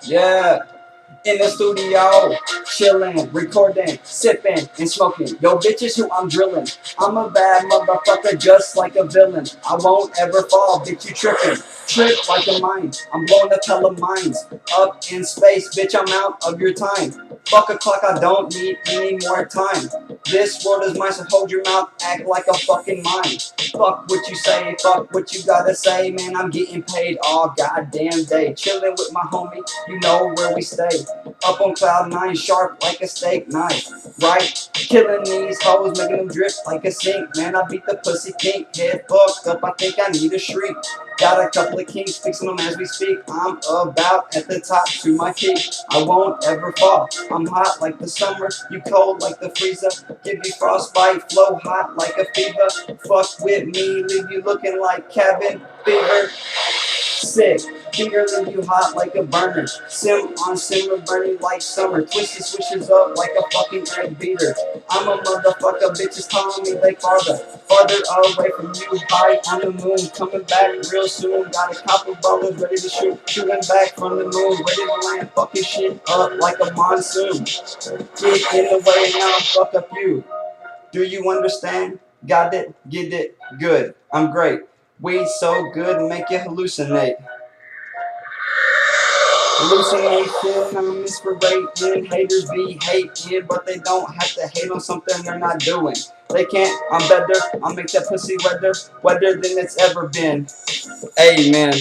Yeah. In the studio, chillin', recording, sipping, and smoking. Yo, bitches who I'm drilling. I'm a bad motherfucker, just like a villain. I won't ever fall, bitch, you trippin'. Trip like a mine. I'm blowing up hella minds. Up in space, bitch, I'm out of your time. Fuck a clock, I don't need any more time. This world is mine, so hold your mouth, act like a fucking mine. Fuck what you say, fuck what you gotta say, man, I'm getting paid all goddamn day. Chillin' with my homie, you know where we stay. Up on cloud nine, sharp like a steak knife, right? Killing these hoes, making them drip like a sink. Man, I beat the pussy kink, head fucked up, I think I need a shrink. Got a couple of kinks, fixing them as we speak. I'm about at the top to my peak. I won't ever fall. I'm hot like the summer, you cold like the freezer. Give you frostbite, flow hot like a fever. Fuck with me, leave you looking like cabin fever. Sick, finger leave you hot like a burner. Sim on simmer, burning like summer. Twisted swishers up like a fucking egg beater. I'm a motherfucker, bitches calling me they farther away from you, high on the moon. Coming back real soon. Got a couple ballers ready to shoot. Shooting back from the moon, ready to land fucking shit up like a monsoon. Get in the way now, fuck up you. Do you understand? Got it, get it, good. I'm great. Weed so good, make you hallucinate. Hallucination, I'm inspiration. Haters be hating, but they don't have to hate on something they're not doing. They can't, I'm better, I'll make that pussy wetter than it's ever been. Amen.